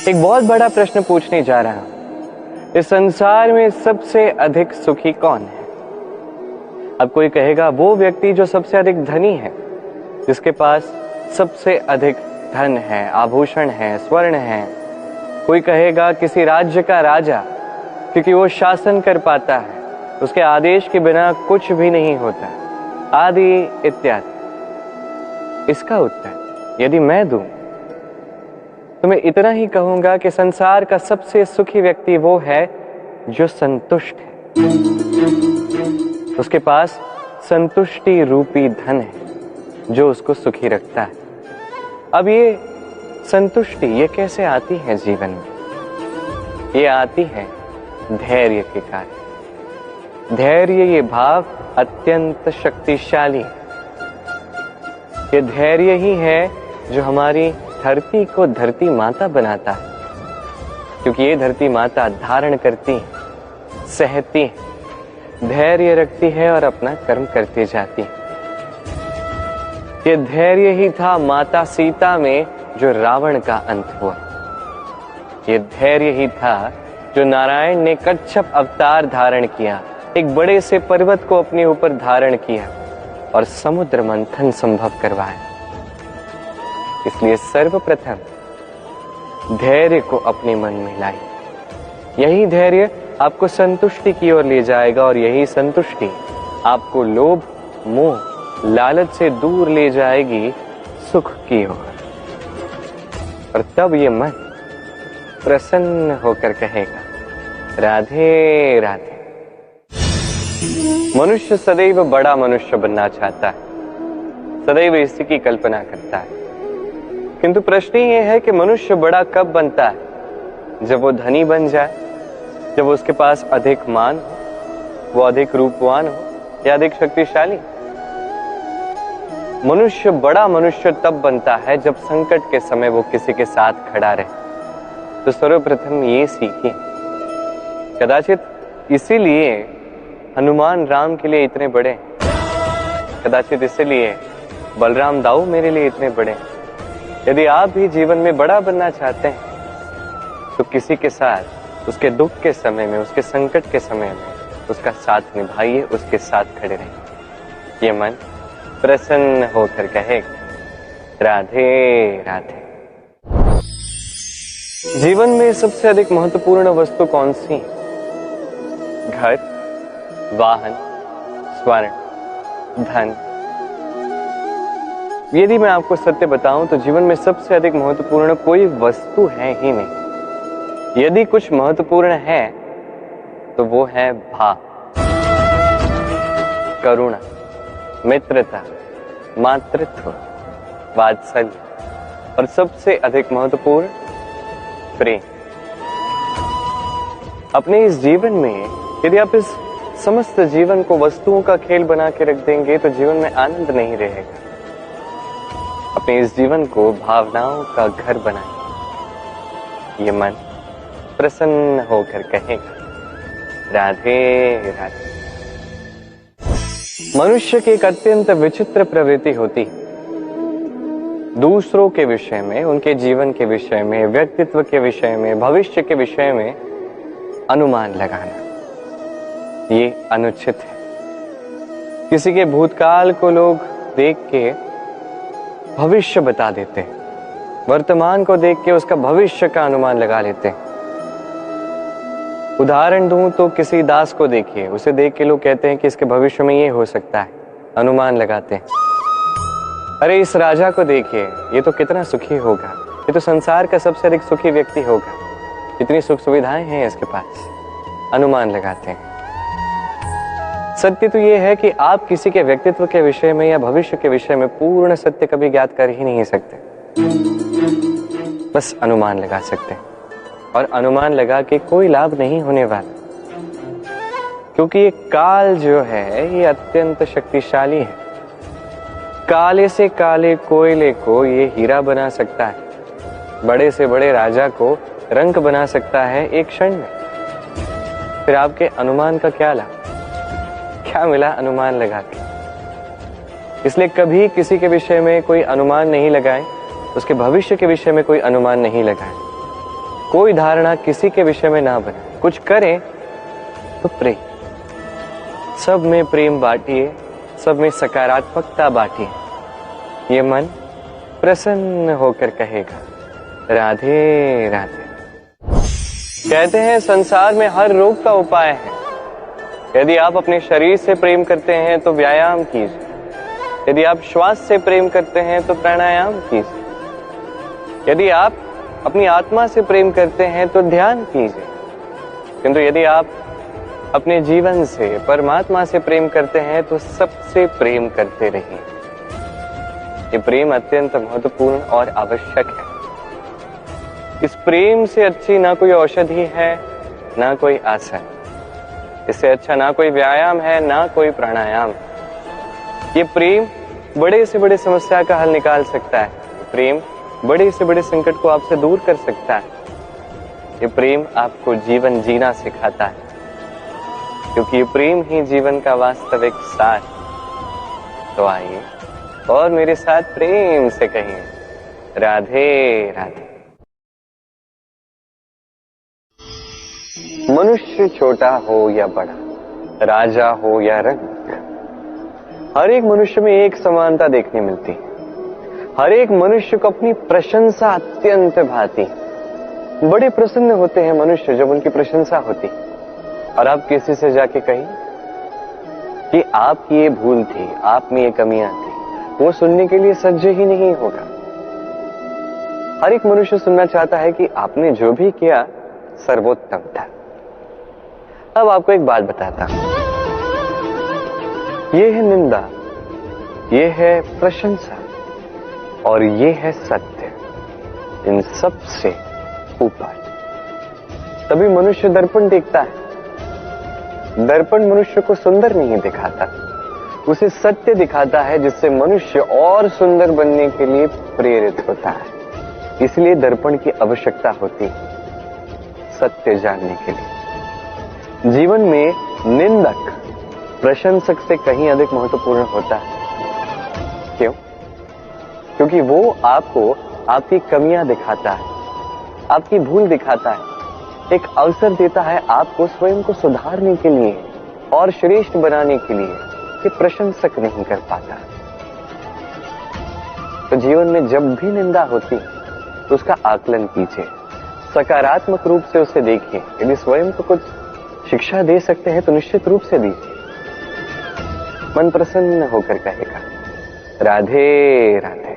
एक बहुत बड़ा प्रश्न पूछने जा रहा हूं। इस संसार में सबसे अधिक सुखी कौन है? अब कोई कहेगा वो व्यक्ति जो सबसे अधिक धनी है, जिसके पास सबसे अधिक धन है, आभूषण है, स्वर्ण है। कोई कहेगा किसी राज्य का राजा, क्योंकि वो शासन कर पाता है, उसके आदेश के बिना कुछ भी नहीं होता, आदि इत्यादि। इसका उत्तर यदि मैं दूं तो मैं इतना ही कहूंगा कि संसार का सबसे सुखी व्यक्ति वो है जो संतुष्ट है। उसके पास संतुष्टि रूपी धन है जो उसको सुखी रखता है। अब ये संतुष्टि ये कैसे आती है जीवन में? ये आती है धैर्य के कारण। धैर्य ये भाव अत्यंत शक्तिशाली है। ये धैर्य ही है जो हमारी धरती को धरती माता बनाता है, क्योंकि ये धरती माता धारण करती है, सहती है, धैर्य रखती है और अपना कर्म करती जाती है। ये धैर्य ही था माता सीता में जो रावण का अंत हुआ। ये धैर्य ही था जो नारायण ने कच्छप अवतार धारण किया, एक बड़े से पर्वत को अपने ऊपर धारण किया और समुद्र मंथन संभव करवाया। इसलिए सर्वप्रथम धैर्य को अपने मन में लाइए। यही धैर्य आपको संतुष्टि की ओर ले जाएगा और यही संतुष्टि आपको लोभ, मोह, लालच से दूर ले जाएगी सुख की ओर। और तब ये मन प्रसन्न होकर कहेगा राधे राधे। मनुष्य सदैव बड़ा मनुष्य बनना चाहता है, सदैव इसी की कल्पना करता है। किंतु प्रश्न ये है कि मनुष्य बड़ा कब बनता है? जब वो धनी बन जाए, जब उसके पास अधिक मान हो, वो अधिक रूपवान हो या अधिक शक्तिशाली। मनुष्य बड़ा मनुष्य तब बनता है जब संकट के समय वो किसी के साथ खड़ा रहे। तो सर्वप्रथम ये सीखिए। कदाचित इसीलिए हनुमान राम के लिए इतने बड़े, कदाचित इसीलिए बलराम दाऊ मेरे लिए इतने बड़े। यदि आप भी जीवन में बड़ा बनना चाहते हैं तो किसी के साथ उसके दुख के समय में, उसके संकट के समय में उसका साथ निभाइए, उसके साथ खड़े रहिए। ये मन प्रसन्न होकर कहेगा राधे राधे। जीवन में सबसे अधिक महत्वपूर्ण वस्तु कौन सी? घर, वाहन, स्वर्ण, धन। यदि मैं आपको सत्य बताऊं तो जीवन में सबसे अधिक महत्वपूर्ण कोई वस्तु है ही नहीं। यदि कुछ महत्वपूर्ण है तो वो है भाव, करुणा, मित्रता, मातृत्व, वात्सल्य और सबसे अधिक महत्वपूर्ण प्रेम। अपने इस जीवन में यदि आप इस समस्त जीवन को वस्तुओं का खेल बना के रख देंगे तो जीवन में आनंद नहीं रहेगा। अपने इस जीवन को भावनाओं का घर बनाएं। ये मन प्रसन्न होकर कहेगा राधे राधे। मनुष्य की एक अत्यंत विचित्र प्रवृत्ति होती है दूसरों के विषय में, उनके जीवन के विषय में, व्यक्तित्व के विषय में, भविष्य के विषय में अनुमान लगाना। ये अनुचित है। किसी के भूतकाल को लोग देख के भविष्य बता देते हैं, वर्तमान को देख के उसका भविष्य का अनुमान लगा लेते हैं। उदाहरण दूं तो किसी दास को देखिए, उसे देख के लोग कहते हैं कि इसके भविष्य में ये हो सकता है, अनुमान लगाते हैं। अरे इस राजा को देखिए, ये तो कितना सुखी होगा, ये तो संसार का सबसे अधिक सुखी व्यक्ति होगा, कितनी सुख सुविधाएं हैं इसके पास, अनुमान लगाते हैं। सत्य तो ये है कि आप किसी के व्यक्तित्व के विषय में या भविष्य के विषय में पूर्ण सत्य कभी ज्ञात कर ही नहीं सकते, बस अनुमान लगा सकते हैं। और अनुमान लगा के कोई लाभ नहीं होने वाला, क्योंकि ये काल जो है ये अत्यंत शक्तिशाली है। काले से काले कोयले को ये हीरा बना सकता है, बड़े से बड़े राजा को रंक बना सकता है एक क्षण में। फिर आपके अनुमान का क्या लाभ, क्या मिला अनुमान लगा के? इसलिए कभी किसी के विषय में कोई अनुमान नहीं लगाएं, उसके भविष्य के विषय में कोई अनुमान नहीं लगाएं। कोई धारणा किसी के विषय में ना बने, कुछ करें तो प्रेम, सब में प्रेम बांटिए, सब में सकारात्मकता बांटिए। ये मन प्रसन्न होकर कहेगा राधे राधे। कहते हैं संसार में हर रोग का उपाय है। यदि आप अपने शरीर से प्रेम करते हैं तो व्यायाम कीजिए, यदि आप श्वास से प्रेम करते हैं तो प्राणायाम कीजिए, यदि आप अपनी आत्मा से प्रेम करते हैं तो ध्यान कीजिए, किंतु यदि आप अपने जीवन से, परमात्मा से प्रेम करते हैं तो सबसे प्रेम करते रहिए। ये प्रेम अत्यंत महत्वपूर्ण और आवश्यक है। इस प्रेम से अच्छी ना कोई औषधि है, ना कोई आसन, इससे अच्छा ना कोई व्यायाम है, ना कोई प्राणायाम। ये प्रेम बड़े से बड़े समस्या का हल निकाल सकता है। प्रेम बड़े से बड़े संकट को आपसे दूर कर सकता है। ये प्रेम आपको जीवन जीना सिखाता है, क्योंकि ये प्रेम ही जीवन का वास्तविक सार। तो आइए और मेरे साथ प्रेम से कहिए राधे राधे। मनुष्य छोटा हो या बड़ा, राजा हो या रंक, हर एक मनुष्य में एक समानता देखने मिलती है। हर एक मनुष्य को अपनी प्रशंसा अत्यंत भाती। बड़े प्रसन्न होते हैं मनुष्य जब उनकी प्रशंसा होती। और आप किसी से जाके कहिए कि आपकी ये भूल थी, आप में ये कमियां थी, वो सुनने के लिए सज्ज ही नहीं होगा। हर एक मनुष्य सुनना चाहता है कि आपने जो भी किया सर्वोत्तम था। अब आपको एक बात बताता हूं, ये है निंदा, ये है प्रशंसा और ये है सत्य। इन सब से ऊपर तभी मनुष्य दर्पण देखता है। दर्पण मनुष्य को सुंदर नहीं दिखाता, उसे सत्य दिखाता है, जिससे मनुष्य और सुंदर बनने के लिए प्रेरित होता है। इसलिए दर्पण की आवश्यकता होती है सत्य जानने के लिए। जीवन में निंदक प्रशंसक से कहीं अधिक महत्वपूर्ण होता है। क्यों? क्योंकि वो आपको आपकी कमियां दिखाता है, आपकी भूल दिखाता है, एक अवसर देता है आपको स्वयं को सुधारने के लिए और श्रेष्ठ बनाने के लिए, कि प्रशंसक नहीं कर पाता। तो जीवन में जब भी निंदा होती तो उसका आकलन कीजिए, सकारात्मक रूप से उसे देखिए। यदि स्वयं को कुछ शिक्षा दे सकते हैं तो निश्चित रूप से दीजिए। मन प्रसन्न होकर कहेगा राधे राधे।